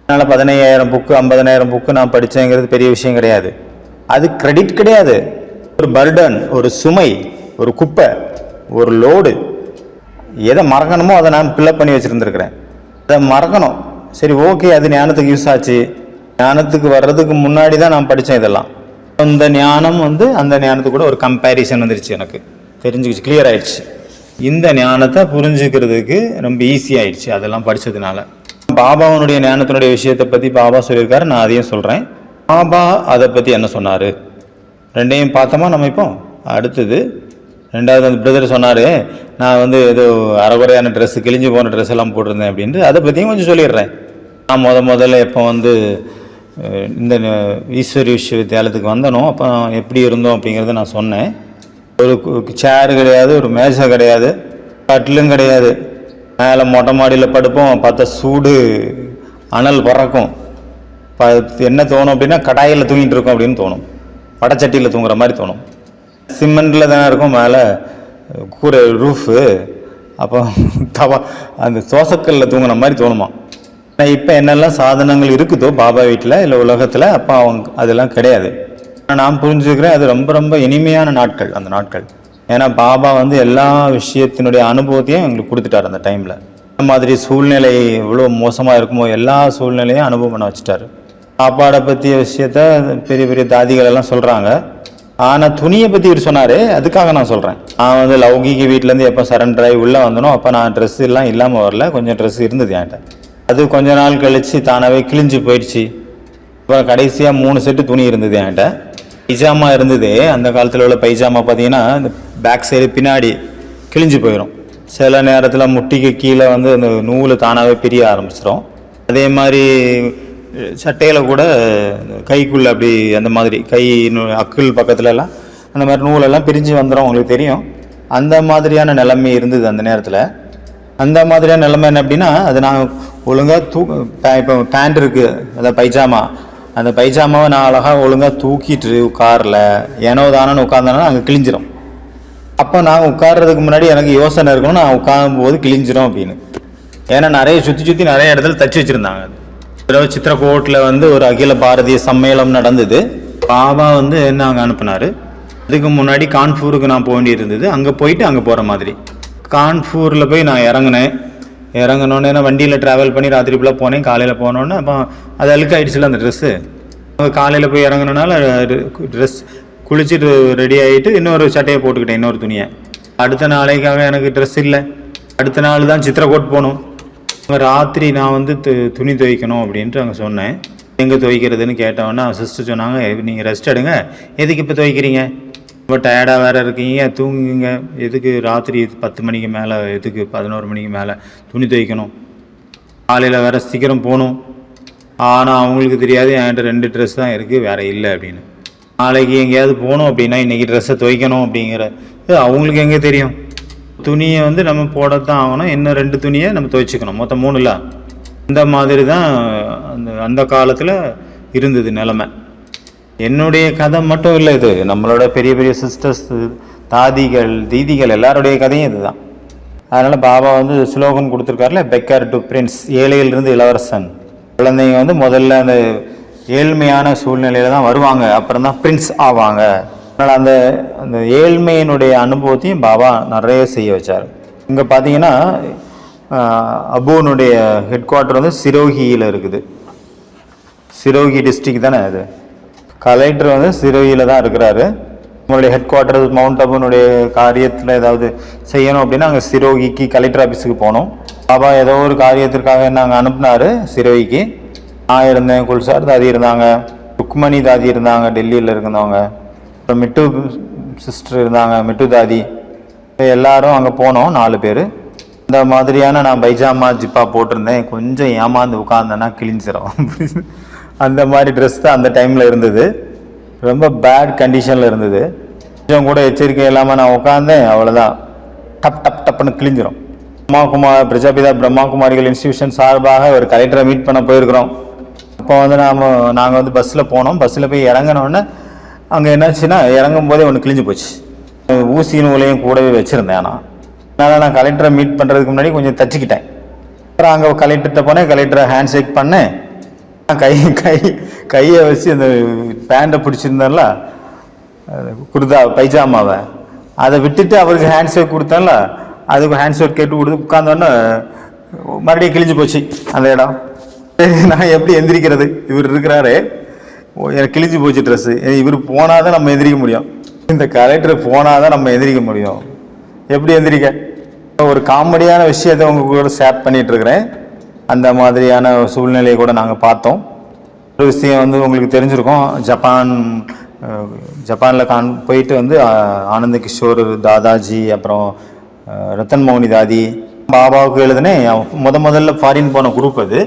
அதனால் 15,000 புக்கு 50,000 புக்கு நான் படித்தேங்கிறது பெரிய விஷயம் கிடையாது. அது கிரெடிட் கிடையாது, ஒரு பர்டன், ஒரு சுமை, ஒரு குப்பை, ஒரு லோடு. எதை மறக்கணுமோ அதை நான் ஃபில்லப் பண்ணி வச்சுருந்துருக்கிறேன். அதை மறக்கணும், சரி ஓகே, அது ஞானத்துக்கு யூஸ் ஆச்சு. ஞானத்துக்கு வர்றதுக்கு முன்னாடி தான் நான் படித்தேன் இதெல்லாம். அந்த ஞானம் அந்த ஞானத்துக்கு கூட ஒரு கம்பேரிசன் வந்துருச்சு, எனக்கு தெரிஞ்சுக்கிச்சு, கிளியர் ஆயிடுச்சு. இந்த ஞானத்தை புரிஞ்சுக்கிறதுக்கு ரொம்ப ஈஸி ஆயிடுச்சு அதெல்லாம் படித்ததுனால. பாபாவனுடைய ஞானத்தினுடைய விஷயத்தை பற்றி பாபா சொல்லியிருக்காரு, நான் அதையும் சொல்கிறேன். பாபா அதை பற்றி என்ன சொன்னார் ரெண்டையும் பார்த்தோமா நம்ம. இப்போ அடுத்தது ரெண்டாவது அந்த பிரதர் சொன்னார், நான் ஏதோ அரைகுறையான ட்ரெஸ்ஸு, கிழிஞ்சு போன ட்ரெஸ் எல்லாம் போட்டிருந்தேன் அப்படின்ட்டு. அதை பற்றியும் கொஞ்சம் சொல்லிடுறேன். நான் முதல்ல எப்போ இந்த ஈஸ்வரி விஸ்வவித்யாலயத்துக்கு வந்தனோ அப்போ எப்படி இருந்தோம் அப்படிங்கிறத நான் சொன்னேன். ஒரு சேரு கிடையாது, ஒரு மேசை கிடையாது, கட்டிலும் கிடையாது. மேலே மொட்டை மாடியில் படுப்போம், பார்த்தா சூடு அனல் பறக்கும். என்ன தோணும் அப்படின்னா கடாயில் தூங்கிட்டு இருக்கோம் அப்படின்னு தோணும், படச்சட்டியில் தூங்குற மாதிரி தோணும். சிமெண்டில் தானே இருக்கும் மேலே கூரை ரூஃபு, அப்போ அந்த தோசைக்கல்லில் தூங்குற மாதிரி தோணுமா. இப்போ என்னெல்லாம் சாதனங்கள் இருக்குதோ பாபா வீட்டில் இல்லை உலகத்தில், அப்போ அதெல்லாம் கிடையாது. நான் புரிஞ்சுக்கிறேன், அது ரொம்ப ரொம்ப இனிமையான நாட்கள் அந்த நாட்கள். ஏன்னா பாபா எல்லா விஷயத்தினுடைய அனுபவத்தையும் எங்களுக்கு கொடுத்துட்டார் அந்த டைமில். அந்த மாதிரி சூழ்நிலை எவ்வளோ மோசமாக இருக்குமோ எல்லா சூழ்நிலையும் அனுபவம் பண்ண வச்சுட்டாரு. சாப்பாடை பற்றிய விஷயத்த பெரிய பெரிய தாதிகள் எல்லாம் சொல்கிறாங்க. ஆனால் துணியை பற்றி இவர் சொன்னார், அதுக்காக நான் சொல்கிறேன். நான் லௌகிக வீட்டிலேருந்து எப்போ சரண்டர் ஆகி உள்ளே வந்தனோ அப்போ நான் ட்ரெஸ் எல்லாம் இல்லாமல் வரல, கொஞ்சம் ட்ரெஸ் இருந்தது என்கிட்ட. அது கொஞ்ச நாள் கழித்து தானாகவே கிழிஞ்சு போயிடுச்சு. இப்போ கடைசியாக 3 செட்டு துணி இருந்தது என்கிட்ட. பைஜாமா இருந்தது, அந்த காலத்தில் உள்ள பைஜாமா பார்த்தீங்கன்னா இந்த பேக் சைடு பின்னாடி கிழிஞ்சு போயிடும். சில நேரத்தில் முட்டிக்கு கீழே அந்த நூல் தானாகவே பிரிய ஆரம்பிச்சிடும். அதே மாதிரி சட்டையில் கூட கைக்குள்ளே அப்படி அந்த மாதிரி கை அக்குள் பக்கத்துலலாம் அந்த மாதிரி நூலெல்லாம் பிரிஞ்சு வந்துடும், உங்களுக்கு தெரியும். அந்த மாதிரியான நிலைமை இருந்தது அந்த நேரத்தில். அந்த மாதிரியான நிலைமை என்ன அப்படின்னா, அது நான் ஒழுங்காக இப்போ பேண்ட் இருக்குது, அதாவது பைஜாமா, அந்த பைஜாமாவை நான் அழகாக ஒழுங்காக தூக்கிட்டு காரில் ஏனோ தானோன்னு உட்காந்தானா அங்கே கிழிஞ்சிரும். அப்போ நான் உட்கார்றதுக்கு முன்னாடி எனக்கு யோசனை இருக்கணும், நான் உட்காரும் போது கிழிஞ்சிரும் அப்படின்னு. ஏன்னா நிறைய சுற்றி நிறைய இடத்துல தச்சு வச்சுருந்தாங்க. சித்திரக்கோட்டில் ஒரு அகில பாரதிய சம்மேளனம் நடந்தது. பாபா என்ன அங்கே அனுப்புனார். அதுக்கு முன்னாடி கான்பூருக்கு நான் போக வேண்டியது இருந்தது. அங்கே போயிட்டு அங்கே போகிற மாதிரி. கான்பூரில் போய் நான் இறங்கினோன்னே வண்டியில் ட்ராவல் பண்ணி ராத்திரி ஃபுல்லாக போனேன். காலையில் போனோன்னே அப்போ அது அழுக்காயிடுச்சுல அந்த ட்ரெஸ்ஸு. காலையில் போய் இறங்கினால ட்ரெஸ் குளிச்சுட்டு ரெடி ஆகிட்டு இன்னொரு சட்டையை போட்டுக்கிட்டேன், இன்னொரு துணியை. அடுத்த நாளைக்காக எனக்கு ட்ரெஸ் இல்லை. அடுத்த நாள் தான் சித்திரக்கோட் போகணும். ராத்திரி நான் துணி துவைக்கணும் அப்படின்ட்டு அங்கே சொன்னேன். எங்கே துவைக்கிறதுன்னு கேட்டவொன்னே சிஸ்டர் சொன்னாங்க, நீங்கள் ரெஸ்ட் எடுங்க, எதுக்கு இப்போ துவைக்கிறீங்க, ரொம்ப டயர்டாக வேறு இருக்கீங்க, தூங்குங்க, எதுக்கு ராத்திரி 10 மணிக்கு மேலே, எதுக்கு 11 மணிக்கு மேலே துணி துவைக்கணும், காலையில் வேறு சீக்கிரம் போகணும். ஆனால் அவங்களுக்கு தெரியாது என்கிட்ட 2 ட்ரெஸ் தான் இருக்குது, வேறு இல்லை அப்படின்னு. நாளைக்கு எங்கேயாவது போகணும் அப்படின்னா இன்றைக்கி ட்ரெஸ்ஸை துவைக்கணும் அப்படிங்கிறது அவங்களுக்கு எங்கே தெரியும். துணியை நம்ம போடத்தான் ஆகணும், இன்னும் 2 துணியை நம்ம துவைச்சிக்கணும், மொத்தம் 3 இந்த மாதிரி தான் அந்த காலத்தில் இருந்தது நிலைமை. என்னுடைய கதை மட்டும் இல்லை, இது நம்மளோட பெரிய பெரிய சிஸ்டர்ஸ், தாதிகள், தீதிகள் எல்லாருடைய கதையும் இதுதான். அதனால் பாபா ஸ்லோகம் கொடுத்துருக்காருல, பெக்கர் டு பிரின்ஸ், ஏழையிலிருந்து இளவரசன். குழந்தைங்க முதல்ல அந்த ஏழ்மையான சூழ்நிலையில தான் வருவாங்க, அப்புறம் தான் பிரின்ஸ் ஆவாங்க. அதனால் அந்த ஏழ்மையினுடைய அனுபவத்தையும் பாபா நிறைய செய்ய வச்சார். இங்கே பார்த்தீங்கன்னா அபுனுடைய ஹெட் குவார்ட்டர் சிரோகியில் இருக்குது. சிரோகி டிஸ்ட்ரிக்ட் தானே அது. கலெக்டர் சிரோகியில் தான் இருக்கிறாரு. உங்களுடைய ஹெட் குவார்ட்டர் மவுண்ட் அபுனுடைய காரியத்தில் ஏதாவது செய்யணும் அப்படின்னா அங்கே சிரோகிக்கு கலெக்டர் ஆஃபீஸுக்கு போகணும். பாபா ஏதோ ஒரு காரியத்திற்காக நாங்கள் அனுப்புனார் சிரோகிக்கு. நான் இருந்தேன், குல்சார் தாதி இருந்தாங்க, ருக்மணி தாதி இருந்தாங்க டெல்லியில் இருந்தவங்க, அப்புறம் மிட்டு சிஸ்டர் இருந்தாங்க, மிட்டு தாதி, எல்லாரும் அங்கே போனோம் 4 பேர். இந்த மாதிரியான நான் பைஜாமா ஜிப்பா போட்டிருந்தேன், கொஞ்சம் ஏமாந்து உட்கார்ந்தேன்னா கிழிஞ்சிரும். அந்த மாதிரி ட்ரெஸ் தான் அந்த டைமில் இருந்தது. ரொம்ப பேட் கண்டிஷனில் இருந்தது. கொஞ்சம் கூட எச்சரிக்கை இல்லாமல் நான் உட்காந்தேன், அவ்வளோதான், டப்புன்னு கிழிஞ்சிரும். பிரஜாபிதா பிரம்மாகுமாரிகள் இன்ஸ்டிடியூஷன் சார்பாக ஒரு கலெக்டரை மீட் பண்ண போயிருக்கிறோம். அப்போ நாங்கள் பஸ்ஸில் போனோம். பஸ்ஸில் போய் இறங்கினோடனே அங்கே என்னாச்சுன்னா இறங்கும் போதே ஒன்று கிழிஞ்சு போச்சு. ஊசி நூலையும் கூடவே வச்சுருந்தேன். அதனால் நான் கலெக்டரை மீட் பண்ணுறதுக்கு முன்னாடி கொஞ்சம் தச்சுக்கிட்டேன். அப்புறம் அங்கே கலெக்டர்கிட்ட போனேன். கலெக்டரை ஹேண்ட் ஷேக் பண்ணேன். கையை வச்சு அந்த பேண்ட்டை பிடிச்சிருந்தேன்ல, குர்தா பைஜாமாவை அதை விட்டுட்டு அவருக்கு ஹேண்ட் ஷேக் கொடுத்தேன்ல, அதுக்கு ஹேண்ட் ஷேக் கேட்டு கொடுத்து உட்காந்தோன்னே மறுபடியும் கிழிஞ்சு போச்சு அந்த இடம். நான் எப்படி எந்திரிக்கிறது? இவர் இருக்கிறாரு, எனக்கு கிழிஞ்சு போச்சு ட்ரெஸ்ஸு. இவர் போனால் தான் நம்ம எந்திரிக்க முடியும். இந்த கலெக்டர் போனால் தான் நம்ம எந்திரிக்க முடியும். எப்படி எந்திரிக்க? ஒரு காமெடியான விஷயத்தை உங்க கூட ஷேர் பண்ணிட்டு இருக்கிறேன். அந்த மாதிரியான சூழ்நிலையை கூட நாங்கள் பார்த்தோம். ஒரு விஷயம் வந்து உங்களுக்கு தெரிஞ்சிருக்கோம். ஜப்பானில் போயிட்டு வந்து ஆனந்த கிஷோர் தாதாஜி, அப்புறம் ரத்தன் மௌனி தாதி பாபாவுக்கு எழுதினேன். முதல்ல ஃபாரின் போன குரூப் அது.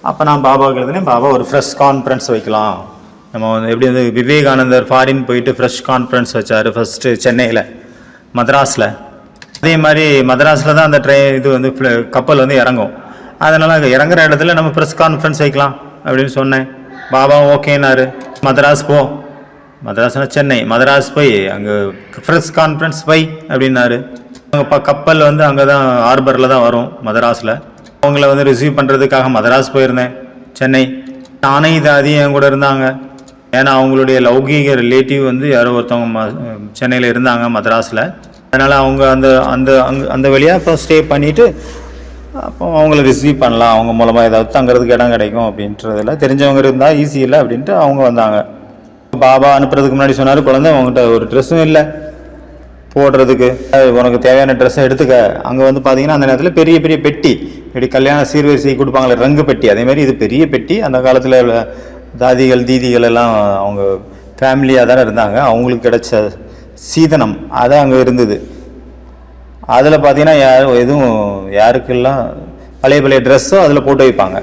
அப்போ நான் பாபாவுக்கு எழுதினேன், பாபா ஒரு ஃப்ரெஷ் கான்ஃபரன்ஸ் வைக்கலாம். நம்ம வந்து எப்படி வந்து விவேகானந்தர் ஃபாரின் போயிட்டு ஃப்ரெஷ் கான்ஃபரன்ஸ் வச்சார் ஃபஸ்ட்டு சென்னையில், மദ്രാஸில். அதே மாதிரி மദ്രാஸில் தான் அந்த இது வந்து கப்பல் வந்து இறங்கும். அதனால் இறங்குற இடத்துல நம்ம ப்ரெஸ் கான்ஃபரன்ஸ் வைக்கலாம் அப்படின்னு சொன்னேன். பாபா ஓகேனாரு. மദ്രാஸ் போ, மദ്രാஸ்னா சென்னை, மദ്രാஸ் போய் அங்கே ப்ரெஸ் கான்ஃபரன்ஸ் வை அப்படின்னாரு. அங்கே கப்பல் வந்து அங்கே தான் ஹார்பரில் தான் வரும் மദ്രാஸில். அவங்கள வந்து ரிசீவ் பண்ணுறதுக்காக மദ്രാஸ் போயிருந்தேன், சென்னை. நானே தாதி என் கூட இருந்தாங்க. ஏன்னா அவங்களுடைய லௌகீக ரிலேட்டிவ் வந்து யாரோ ஒருத்தவங்க சென்னையில் இருந்தாங்க மദ്രാஸில். அதனால் அவங்க அந்த வழியாக இப்போ ஸ்டே பண்ணிவிட்டு அப்போ அவங்கள ரிசீவ் பண்ணலாம், அவங்க மூலமாக ஏதாவது தங்குறதுக்கு இடம் கிடைக்கும் அப்படின்றதில் தெரிஞ்சவங்க இருந்தால் ஈஸி இல்லை அப்படின்ட்டு அவங்க வந்தாங்க. பாபா அனுப்புறதுக்கு முன்னாடி சொன்னார், குழந்தை உங்கள்கிட்ட ஒரு ட்ரெஸ்ஸும் இல்லை போடுறதுக்கு, உனக்கு தேவையான ட்ரெஸ்ஸை எடுத்துக்க. அங்கே வந்து பார்த்தீங்கன்னா அந்த நேரத்தில் பெரிய பெரிய பெட்டி, இப்படி கல்யாண சீர்வரிசை கொடுப்பாங்களே ரங்கு பெட்டி, அதேமாதிரி இது பெரிய பெட்டி. அந்த காலத்தில் தாதிகள் தீதிகள் எல்லாம் அவங்க ஃபேமிலியாக தானே இருந்தாங்க. அவங்களுக்கு கிடைச்ச சீதனம் அது அங்கே இருந்தது. அதில் பார்த்தீங்கன்னா எதுவும் யாருக்கெல்லாம் பழைய ட்ரெஸ்ஸோ அதில் போட்டு வைப்பாங்க.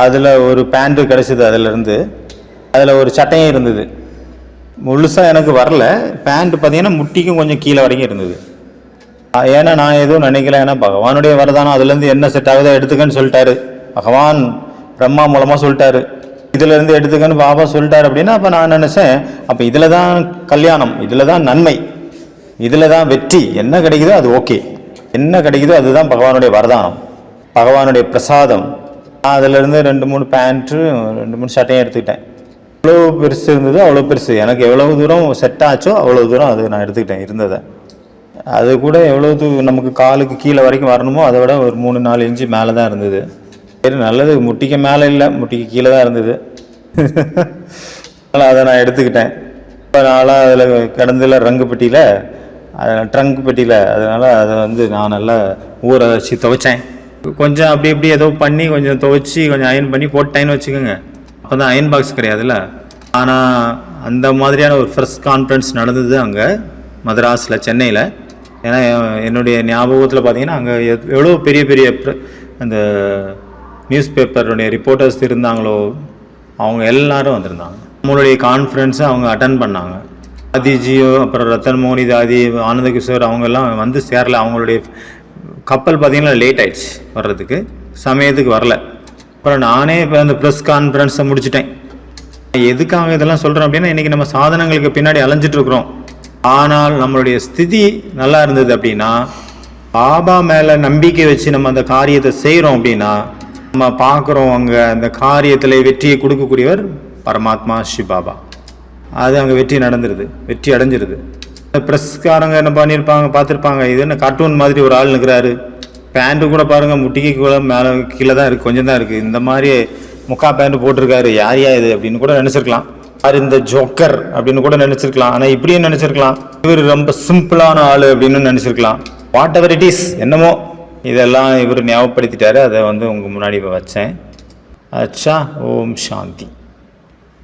அதில் ஒரு பேண்ட்டு கிடச்சிது, அதில் ஒரு சட்டையும் இருந்தது. முழுசாக எனக்கு வரல. பேண்ட் பார்த்தீங்கன்னா முட்டிக்கும் கொஞ்சம் கீழே வரைக்கும் இருந்தது. ஏன்னா நான் எதுவும் நினைக்கல, ஏன்னா பகவானுடைய வரதானம் அதுலேருந்து என்ன செட் ஆகுதோ எடுத்துக்கன்னு சொல்லிட்டாரு. பகவான் பிரம்மா மூலமாக சொல்லிட்டாரு, இதுலேருந்து எடுத்துக்கன்னு பாபா சொல்லிட்டாரு அப்படின்னா அப்போ நான் நினச்சேன், அப்போ இதில் தான் கல்யாணம், இதில் தான் நன்மை, இதில் தான் வெற்றி. என்ன கிடைக்குதோ அது ஓகே, என்ன கிடைக்குதோ அதுதான் பகவானுடைய வரதானம், பகவானுடைய பிரசாதம். அதிலேருந்து 2-3 பேண்ட்டு 2-3 சட்டையும் எடுத்துக்கிட்டேன். எவ்வளோ பெருசு இருந்ததோ அவ்வளோ பெருசு, எனக்கு எவ்வளவு தூரம் செட் ஆச்சோ அவ்வளோ தூரம் அது நான் எடுத்துக்கிட்டேன் இருந்ததை. அது கூட எவ்வளோ நமக்கு காலுக்கு கீழே வரைக்கும் வரணுமோ அதை விட ஒரு 3-4 இன்ச்சு மேலே தான் இருந்தது. சரி நல்லது, முட்டிக்கு மேலே இல்லை, முட்டிக்கு கீழே தான் இருந்தது. அதனால் அதை நான் எடுத்துக்கிட்டேன். இப்போ நாளாக அதில் கிடந்தில் ரங்கு பெட்டியில், ட்ரங்க் பெட்டியில், அதனால் அதை வந்து நான் நல்லா ஊற வச்சு துவைச்சேன். கொஞ்சம் அப்படி இப்படி ஏதோ பண்ணி கொஞ்சம் துவைச்சி கொஞ்சம் அயன் பண்ணி போட்டேன்னு வச்சுக்கோங்க. அப்போ தான் அயன் பாக்ஸ் கிடையாதுல்ல. ஆனால் அந்த மாதிரியான ஒரு ஃப்ரெஷ் கான்ஃபரன்ஸ் நடந்தது அங்கே மദ്രാஸில், சென்னையில். ஏன்னா என்னுடைய ஞாபகத்தில் பார்த்தீங்கன்னா அங்கே எவ்வளோ பெரிய பெரிய அந்த நியூஸ் பேப்பருடைய ரிப்போர்ட்டர்ஸ் இருந்தாங்களோ அவங்க எல்லாரும் வந்திருந்தாங்க. நம்மளுடைய கான்ஃபரன்ஸை அவங்க அட்டன் பண்ணாங்க. தாதிஜியோ அப்புறம் ரத்தன் மௌனி தாதி, ஆனந்த கிஷோர் அவங்க எல்லாம் வந்து சேரல. அவங்களுடைய கப்பல் பார்த்தீங்கன்னா லேட் ஆயிடுச்சு வர்றதுக்கு, சமயத்துக்கு வரல. அப்புறம் நானே இப்போ அந்த ப்ரெஸ் கான்ஃபரன்ஸை முடிச்சிட்டேன். எதுக்காக இதெல்லாம் சொல்கிறோம் அப்படின்னா, இன்றைக்கி நம்ம சாதனங்களுக்கு பின்னாடி அலைஞ்சிட்டு இருக்கிறோம். ஆனால் நம்மளுடைய ஸ்திதி நல்லா இருந்தது அப்படின்னா, பாபா மேலே நம்பிக்கை வச்சு நம்ம அந்த காரியத்தை செய்கிறோம் அப்படின்னா நம்ம பார்க்குறோம் அங்கே அந்த காரியத்தில் வெற்றியை கொடுக்கக்கூடியவர் பரமாத்மா ஸ்ரீ பாபா. அது அங்கே வெற்றி நடந்துருது, வெற்றி அடைஞ்சிருது. ப்ரெஸ்காரங்க என்ன பண்ணியிருப்பாங்க, பார்த்துருப்பாங்க, இது என்ன கார்ட்டூன் மாதிரி ஒரு ஆள் நிற்கிறாரு, பேண்ட்டு கூட பாருங்கள் முட்டிக்கு கூட மேலே கீழே தான் இருக்குது, கொஞ்சம் தான் இருக்குது, இந்த மாதிரி முக்கா பேண்ட் போட்டிருக்காரு, யாரையா இது அப்படின்னு கூட நினச்சிருக்கலாம். யார் இந்த ஜோக்கர் அப்படின்னு கூட நினச்சிருக்கலாம். ஆனால் இப்படியும் நினச்சிருக்கலாம், இவர் ரொம்ப சிம்பிளான ஆள் அப்படின்னு நினச்சிருக்கலாம். வாட் எவர் இட் இஸ், என்னமோ இதெல்லாம் இவர் ஞாபகப்படுத்திட்டாரு. அதை வந்து உங்கள் முன்னாடி வச்சேன். அச்சா, ஓம் சாந்தி.